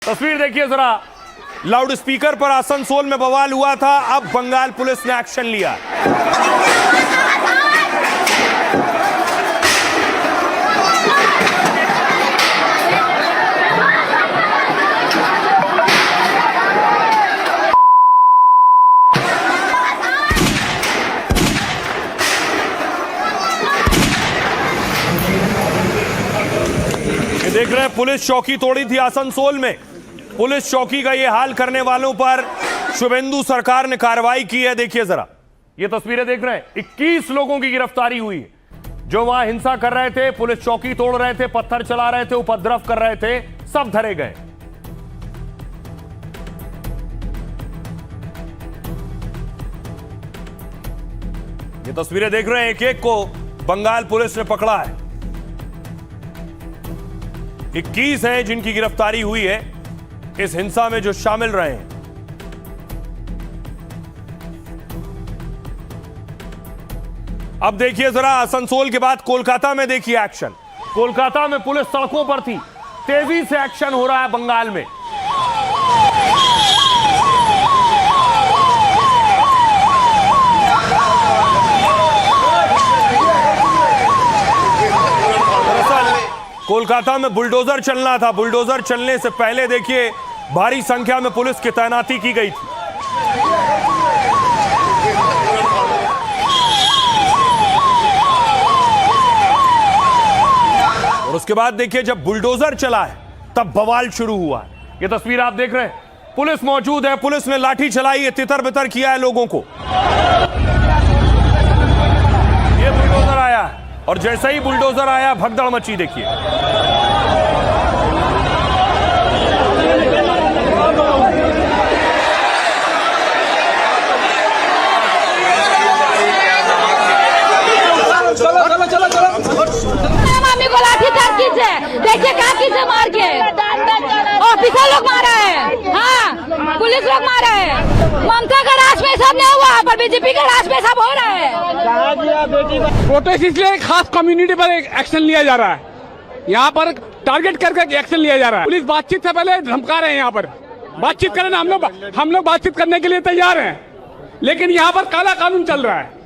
तस्वीर देखिए जरा। लाउड स्पीकर पर आसनसोल में बवाल हुआ था, अब बंगाल पुलिस ने एक्शन लिया। ये देख रहे हैं, पुलिस चौकी तोड़ी थी आसनसोल में। पुलिस चौकी का ये हाल करने वालों पर शुभेंदु सरकार ने कार्रवाई की है। देखिए जरा, ये तस्वीरें देख रहे हैं। 21 लोगों की गिरफ्तारी हुई है जो वहां हिंसा कर रहे थे, पुलिस चौकी तोड़ रहे थे, पत्थर चला रहे थे, उपद्रव कर रहे थे, सब धरे गए। ये तस्वीरें देख रहे हैं, एक एक को बंगाल पुलिस ने पकड़ा है। 21 हैं जिनकी गिरफ्तारी हुई है इस हिंसा में, जो शामिल रहे हैं। अब देखिए जरा, आसनसोल के बाद कोलकाता में देखिए एक्शन। कोलकाता में पुलिस सड़कों पर थी, तेजी से एक्शन हो रहा है बंगाल में। कोलकाता में बुलडोजर चलना था, बुलडोजर चलने से पहले देखिए भारी संख्या में पुलिस की तैनाती की गई थी। और उसके बाद देखिए जब बुलडोजर चला है तब बवाल शुरू हुआ। ये तस्वीर आप देख रहे हैं, पुलिस मौजूद है, पुलिस ने लाठी चलाई है, तितर बितर किया है लोगों को। ये बुलडोजर आया है और जैसे ही बुलडोजर आया भगदड़ मची। देखिए मम्मी को लाठी चार्ज कीजिए, देखिए क्या कीजिए मार के। ऑफिसर लोग मारा है, हाँ पुलिस लोग मारा है। ममता का राज में सब नहीं हुआ, पर बीजेपी का राज में सब हो रहा है। प्रोटेस्ट इसलिए खास कम्युनिटी पर एक एक्शन लिया जा रहा है, यहाँ पर टारगेट करके एक्शन लिया जा रहा है। पुलिस बातचीत से पहले धमका रहे हैं, यहाँ पर बातचीत करें ना, हम लोग बातचीत करने के लिए तैयार हैं, लेकिन यहाँ पर काला कानून चल रहा है।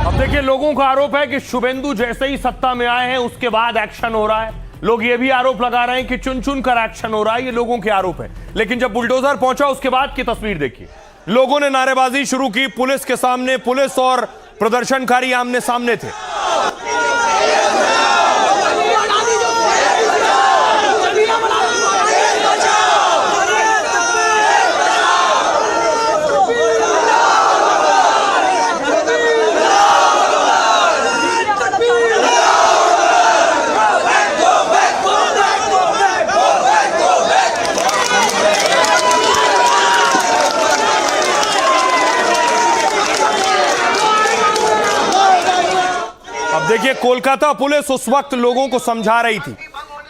अब देखिए, लोगों का आरोप है कि शुभेंदु जैसे ही सत्ता में आए हैं उसके बाद एक्शन हो रहा है। लोग ये भी आरोप लगा रहे हैं कि चुन चुन कर एक्शन हो रहा है, ये लोगों के आरोप है। लेकिन जब बुलडोजर पहुंचा उसके बाद की तस्वीर देखिए, लोगों ने नारेबाजी शुरू की पुलिस के सामने। पुलिस और प्रदर्शनकारी आमने सामने थे। देखिए, कोलकाता पुलिस उस वक्त लोगों को समझा रही थी,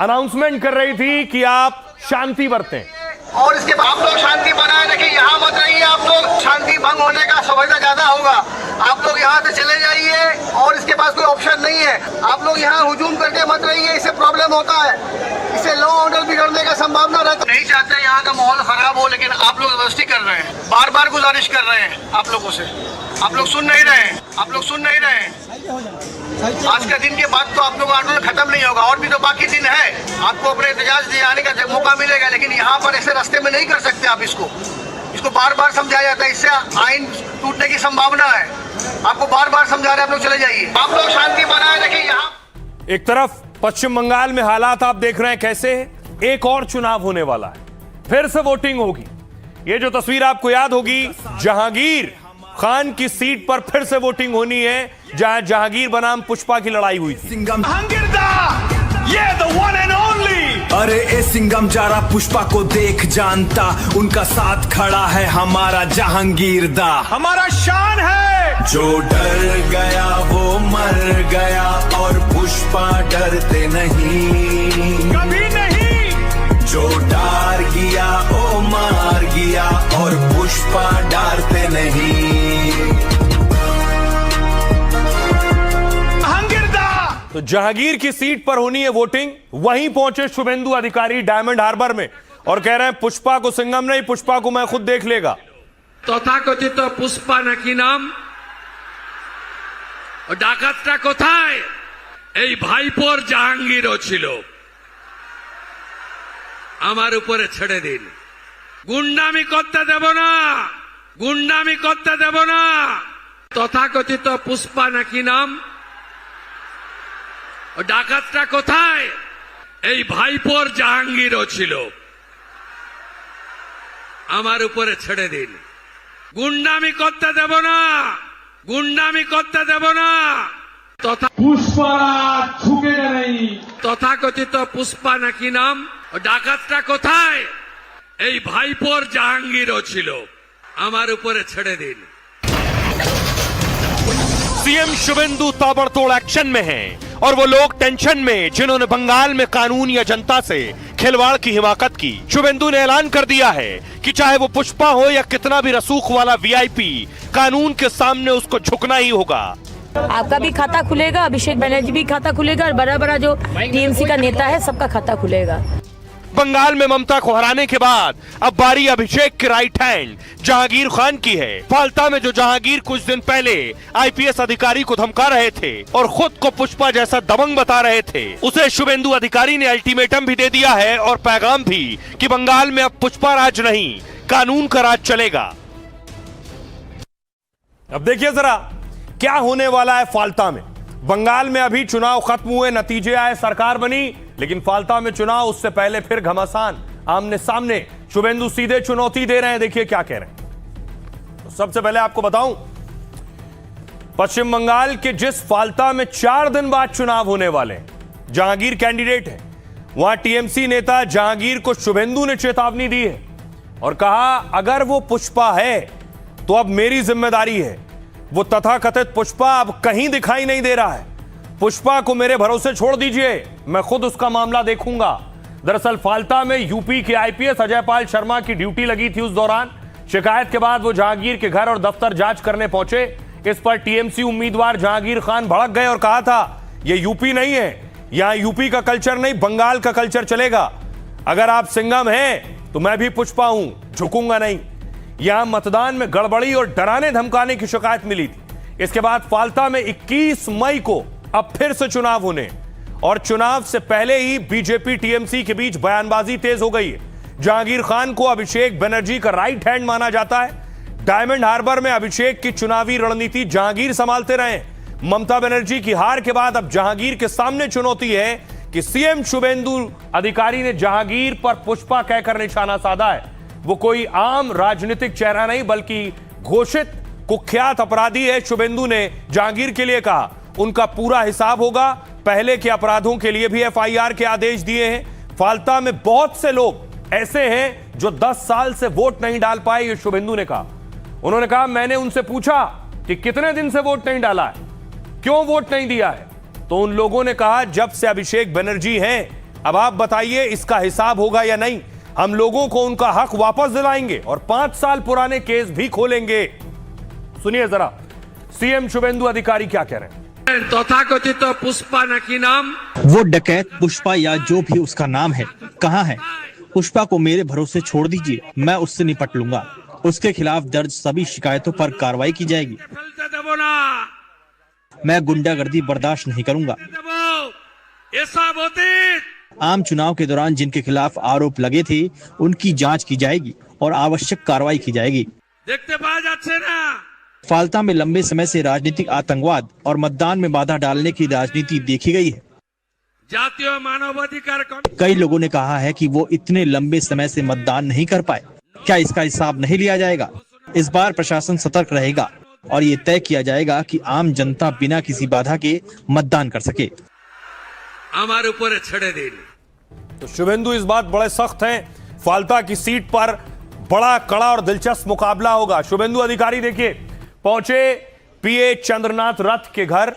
अनाउंसमेंट कर रही थी कि आप शांति बरतें। और इसके बाद आप लोग शांति बनाए रखिए, यहाँ मत रहिए। आप लोग शांति भंग होने का सुविधा ज्यादा होगा। आप लोग यहाँ से चले जाइए और इसके पास कोई ऑप्शन नहीं है। आप लोग यहाँ हुजूम करके मत रहिए, इससे प्रॉब्लम होता है, इससे लॉ ऑर्डर बिगड़ने का संभावना रहता है। नहीं चाहते यहाँ का माहौल खराब हो, लेकिन आप लोग जबरदस्ती कर रहे हैं, बार बार गुजारिश कर रहे हैं आप लोगों से। आप लोग सुन नहीं रहे, आप लोग सुन नहीं रहे। आज का दिन के बाद तो आप लोग आंदोलन खत्म नहीं होगा, और भी तो बाकी दिन है, आपको अपने एहतजाज दिए आने का मौका मिलेगा। लेकिन यहाँ पर ऐसे रास्ते में नहीं कर सकते आप इसको बार बार समझाया जाता है, इससे आइन टूटने की संभावना है। आपको बार बार समझा रहे हैं, आप लोग चले जाइए, आप लोग शांति बनाए रखिए। यहाँ एक तरफ पश्चिम बंगाल में हालात आप देख रहे हैं कैसे है। एक और चुनाव होने वाला है, फिर से वोटिंग होगी। ये जो तस्वीर आपको याद होगी, जहांगीर खान की सीट पर फिर से वोटिंग होनी है, जहां जहांगीर बनाम पुष्पा की लड़ाई हुई थी। ये the one and only। अरे ए सिंगम जारा पुष्पा को देख जानता, उनका साथ खड़ा है हमारा जहांगीर दा, हमारा शान है। जो डर गया वो मर गया, और पुष्पा डरते नहीं, कभी नहीं। जो डार गया वो मार गया, और पुष्पा डरते नहीं। तो जहांगीर की सीट पर होनी है वोटिंग, वहीं पहुंचे शुभेंदु अधिकारी डायमंड हार्बर में और कह रहे हैं पुष्पा को सिंघम नहीं, पुष्पा को मैं खुद देख लेगा। তথাকথিত পুষ্পা নাকি নাম, ও ডাকাতটা কোথায়? এই ভাইপোর জাহাঙ্গীরও ছিল। আমার উপরে ছেড়ে দিন, গুন্ডামি করতে দেব না, গুন্ডামি করতে দেব না। তথাকথিত পুষ্পা নাকি নাম, ও ডাকাতটা কোথায়? এই ভাইপোর জাহাঙ্গীরও ছিল। আমার উপরে ছেড়ে দিন, গুন্ডামি করতে দেব না, গুন্ডামি করতে দেব না। पुष्पराज झुकेगा नहीं। তথাকথিত পুষ্পা নাকি নাম, ও ডাকাতটা কোথায়? এই ভাইপোর জাহাঙ্গীরও ছিল। আমার উপরে ছেড়ে দিন। सीएम शुभेंदु ताबड़तोड़ एक्शन में हैं और वो लोग टेंशन में जिन्होंने बंगाल में कानून या जनता से खिलवाड़ की हिमाकत की। शुभेंदु ने ऐलान कर दिया है कि चाहे वो पुष्पा हो या कितना भी रसूख वाला वीआईपी, कानून के सामने उसको झुकना ही होगा। आपका भी खाता खुलेगा, अभिषेक बनर्जी भी खाता खुलेगा और बड़ा बड़ा जो टीएमसी का नेता है सबका खाता खुलेगा। बंगाल में ममता को हराने के बाद अब बारी अभिषेक के राइट हैंड जहांगीर खान की है। फालता में जो जहांगीर कुछ दिन पहले आईपीएस अधिकारी को धमका रहे थे और खुद को पुष्पा जैसा दबंग बता रहे थे, उसे शुभेंदु अधिकारी ने अल्टीमेटम भी दे दिया है और पैगाम भी कि बंगाल में अब पुष्पा राज नहीं, कानून का राज चलेगा। अब देखिए जरा क्या होने वाला है फालता में। बंगाल में अभी चुनाव खत्म हुए, नतीजे आए, सरकार बनी, लेकिन फालता में चुनाव उससे पहले फिर घमासान, आमने सामने। शुभेंदु सीधे चुनौती दे रहे हैं, देखिए क्या कह रहे हैं। तो सबसे पहले आपको बताऊं, पश्चिम बंगाल के जिस फालता में 4 दिन बाद चुनाव होने वाले हैं, जहांगीर कैंडिडेट है, वहां टीएमसी नेता जहांगीर को शुभेंदु ने चेतावनी दी है और कहा अगर वो पुष्पा है तो अब मेरी जिम्मेदारी है। वो तथाकथित पुष्पा अब कहीं दिखाई नहीं दे रहा है। पुष्पा को मेरे भरोसे छोड़ दीजिए, मैं खुद उसका मामला देखूंगा। दरअसल फालता में यूपी के आईपीएस अजयपाल शर्मा की ड्यूटी लगी थी। उस दौरान शिकायत के बाद वो जहांगीर के घर और दफ्तर जांच करने पहुंचे। इस पर टीएमसी उम्मीदवार जहांगीर खान भड़क गए और कहा था ये यूपी नहीं है, यहां यूपी का कल्चर नहीं, बंगाल का कल्चर चलेगा। अगर आप सिंघम हैं तो मैं भी पुष्पा हूं, झुकूंगा नहीं। यहां मतदान में गड़बड़ी और डराने धमकाने की शिकायत मिली थी। इसके बाद फालता में 21 मई को अब फिर से चुनाव होने और चुनाव से पहले ही बीजेपी टीएमसी के बीच बयानबाजी तेज हो गई है। जहांगीर खान को अभिषेक बनर्जी का राइट हैंड माना जाता है। डायमंड हार्बर में अभिषेक की चुनावी रणनीति जहांगीर संभालते रहे। ममता बनर्जी की हार के बाद अब जहांगीर के सामने चुनौती है कि सीएम शुभेंदु अधिकारी ने जहांगीर पर पुष्पा कहकर निशाना साधा है। वो कोई आम राजनीतिक चेहरा नहीं बल्कि घोषित कुख्यात अपराधी है। शुभेंदु ने जहांगीर के लिए कहा उनका पूरा हिसाब होगा। पहले के अपराधों के लिए भी एफआईआर के आदेश दिए हैं। फालता में बहुत से लोग ऐसे हैं जो 10 साल से वोट नहीं डाल पाए, ये शुभेंदु ने कहा। उन्होंने कहा मैंने उनसे पूछा कि कितने दिन से वोट नहीं डाला है, क्यों वोट नहीं दिया है, तो उन लोगों ने कहा जब से अभिषेक बनर्जी हैं, अब आप बताइए इसका हिसाब होगा या नहीं। हम लोगों को उनका हक वापस दिलाएंगे और 5 साल पुराने केस भी खोलेंगे। सुनिए जरा सीएम शुभेंदु अधिकारी क्या कह रहे हैं। তথাকথিত পুষ্পা নাকি নাম, वो डकैत पुष्पा या जो भी उसका नाम है कहाँ है? पुष्पा को मेरे भरोसे छोड़ दीजिए, मैं उससे निपट लूंगा। उसके खिलाफ दर्ज सभी शिकायतों पर कार्रवाई की जाएगी। ফেলতে দেব না, मैं गुंडागर्दी बर्दाश्त नहीं करूंगा। দেব এসব অতীত। आम चुनाव के दौरान जिनके खिलाफ आरोप लगे थे उनकी जांच की जाएगी और आवश्यक कार्रवाई की जाएगी। দেখতে পাওয়া যাচ্ছে না। फालता में लंबे समय से राजनीतिक आतंकवाद और मतदान में बाधा डालने की राजनीति देखी गई है। জাতীয় মানবাধিকার কমিশন कई लोगों ने कहा है कि वो इतने लंबे समय से मतदान नहीं कर पाए, क्या इसका हिसाब नहीं लिया जाएगा? इस बार प्रशासन सतर्क रहेगा और ये तय किया जाएगा कि आम जनता बिना किसी बाधा के मतदान कर सके। আমার উপরে ছেড়ে দিন। तो शुभेंदु इस बात बड़े सख्त हैं। फालता की सीट पर बड़ा कड़ा और दिलचस्प मुकाबला होगा। शुभेंदु अधिकारी देखिए पहुंचे पीए चंद्रनाथ रथ के घर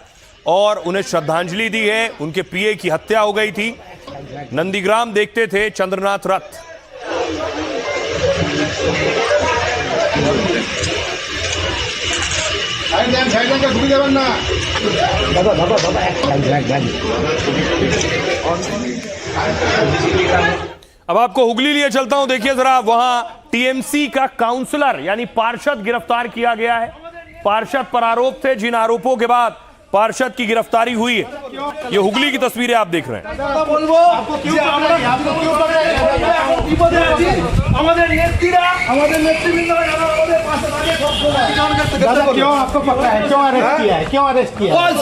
और उन्हें श्रद्धांजलि दी है। उनके पीए की हत्या हो गई थी। नंदीग्राम देखते थे चंद्रनाथ रथ। अब आपको हुगली लिए चलता हूं, देखिए जरा, वहां टीएमसी का काउंसलर यानी पार्षद गिरफ्तार किया गया है। पार्षद पर आरोप थे, जिन आरोपों के बाद पार्षद की गिरफ्तारी हुई है। ये हुगली की तस्वीरें आप देख रहे हैं। क्यों आपको पकड़ा है? क्यों अरेस्ट किया है? क्यों अरेस्ट किया है?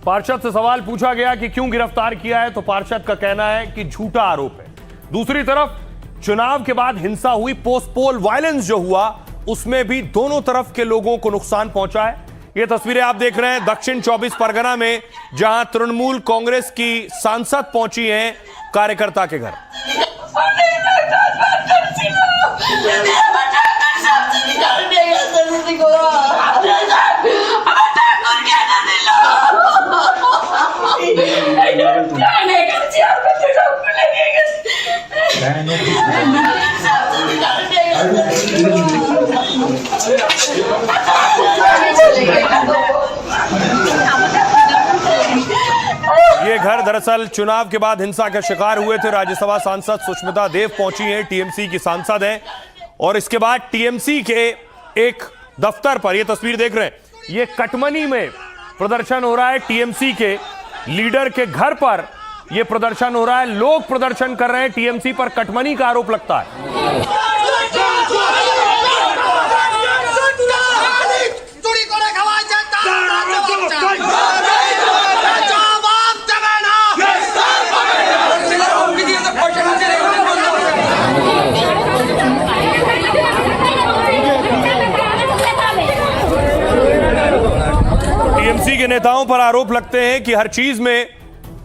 पार्षद से सवाल पूछा गया कि क्यों गिरफ्तार किया है, तो पार्षद का कहना है कि झूठा आरोप है। दूसरी तरफ चुनाव के बाद हिंसा हुई, पोस्ट पोल वायलेंस जो हुआ, उसमें भी दोनों तरफ के लोगों को नुकसान पहुंचा है। ये तस्वीरें आप देख रहे हैं दक्षिण 24 परगना में, जहां तृणमूल कांग्रेस की सांसद पहुंची हैं कार्यकर्ता के घर। ये घर दरअसल चुनाव के बाद हिंसा के शिकार हुए थे। राज्यसभा सांसद सुष्मिता देव पहुंची हैं, टीएमसी की सांसद हैं, और इसके बाद टीएमसी के एक दफ्तर पर, ये तस्वीर देख रहे हैं, ये कटमनी में प्रदर्शन हो रहा है। टीएमसी के लीडर के घर पर यह प्रदर्शन हो रहा है। लोग प्रदर्शन कर रहे हैं, टीएमसी पर कटमनी का आरोप लगता है। टीएमसी के नेताओं पर आरोप लगते हैं कि हर चीज में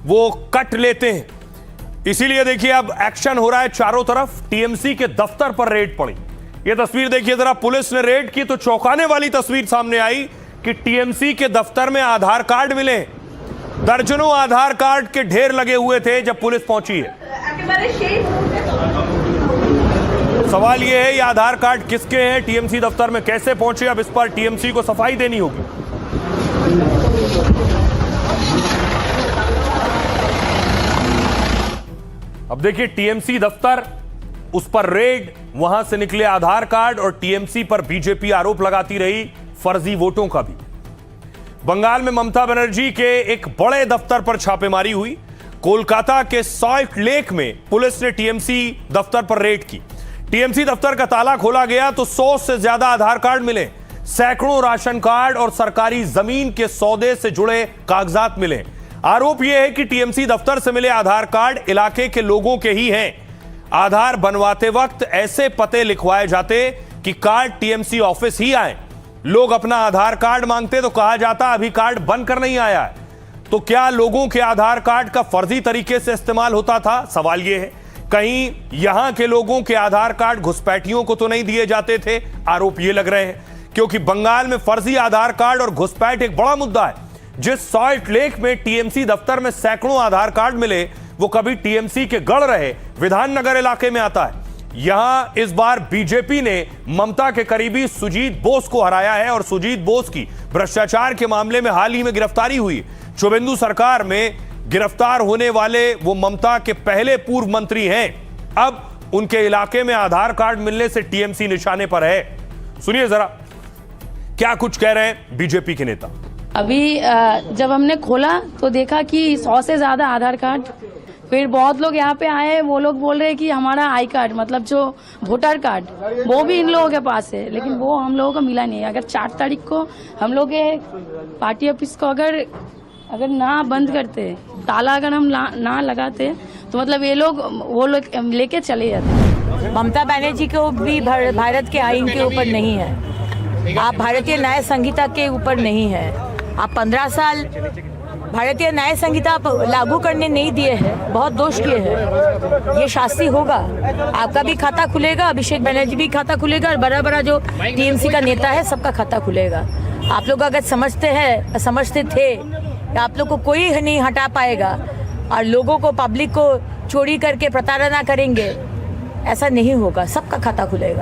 वो कट लेते हैं, इसीलिए देखिए अब एक्शन हो रहा है चारों तरफ। टीएमसी के दफ्तर पर रेड पड़ी। ये तस्वीर देखिए जरा, पुलिस ने रेड की तो चौंकाने वाली तस्वीर सामने आई कि टीएमसी के दफ्तर में आधार कार्ड मिले। दर्जनों आधार कार्ड के ढेर लगे हुए थे जब पुलिस पहुंची है। सवाल यह है, ये आधार कार्ड किसके हैं, टीएमसी दफ्तर में कैसे पहुंचे? अब इस पर टीएमसी को सफाई देनी होगी। अब देखिए टीएमसी दफ्तर, उस पर रेड, वहां से निकले आधार कार्ड, और टीएमसी पर बीजेपी आरोप लगाती रही फर्जी वोटों का भी। बंगाल में ममता बनर्जी के एक बड़े दफ्तर पर छापेमारी हुई। कोलकाता के सॉल्ट लेक में पुलिस ने टीएमसी दफ्तर पर रेड की। टीएमसी दफ्तर का ताला खोला गया तो 100 से ज्यादा आधार कार्ड मिले, सैकड़ों राशन कार्ड और सरकारी जमीन के सौदे से जुड़े कागजात मिले। आरोप यह है कि टीएमसी दफ्तर से मिले आधार कार्ड इलाके के लोगों के ही हैं। आधार बनवाते वक्त ऐसे पते लिखवाए जाते कि कार्ड टीएमसी ऑफिस ही आए। लोग अपना आधार कार्ड मांगते तो कहा जाता अभी कार्ड बनकर नहीं आया है। तो क्या लोगों के आधार कार्ड का फर्जी तरीके से इस्तेमाल होता था? सवाल यह है। कहीं यहां के लोगों के आधार कार्ड घुसपैठियों को तो नहीं दिए जाते थे? आरोप ये लग रहे हैं, क्योंकि बंगाल में फर्जी आधार कार्ड और घुसपैठ एक बड़ा मुद्दा है। जिस सॉल्ट लेक में टीएमसी दफ्तर में सैकड़ों आधार कार्ड मिले, वो कभी टीएमसी के गढ़ रहे विधाननगर इलाके में आता है। यहां इस बार बीजेपी ने ममता के करीबी सुजीत बोस को हराया है, और सुजीत बोस की भ्रष्टाचार के मामले में हाल ही में गिरफ्तारी हुई। शुभेंदु सरकार में गिरफ्तार होने वाले वो ममता के पहले पूर्व मंत्री हैं। अब उनके इलाके में आधार कार्ड मिलने से टीएमसी निशाने पर है। सुनिए जरा क्या कुछ कह रहे हैं बीजेपी के नेता। अभी जब हमने खोला तो देखा कि 100 से ज्यादा आधार कार्ड। फिर बहुत लोग यहाँ पे आए, वो लोग बोल रहे हैं कि हमारा आई कार्ड मतलब जो वोटर कार्ड वो भी इन लोगों के पास है, लेकिन वो हम लोगों को मिला नहीं है। अगर 4 तारीख को हम लोग के पार्टी ऑफिस को अगर ना बंद करते, ताला अगर हम ना लगाते, तो मतलब ये लोग वो लोग लेके चले जाते। ममता बनर्जी को भी भारत के आईन के ऊपर नहीं है, आप भारतीय न्याय संहिता के ऊपर नहीं है। आप 15 साल भारतीय न्याय संहिता लागू करने नहीं दिए हैं, बहुत दोष किए हैं। ये शास्ति होगा, आपका भी खाता खुलेगा, अभिषेक बनर्जी भी खाता खुलेगा, और बड़ा बड़ा जो टीएमसी का नेता है सबका खाता खुलेगा। आप लोग अगर समझते थे, आप लोग को कोई नहीं हटा पाएगा, और लोगों को, पब्लिक को चोरी करके प्रताड़ना करेंगे, ऐसा नहीं होगा। सबका खाता खुलेगा।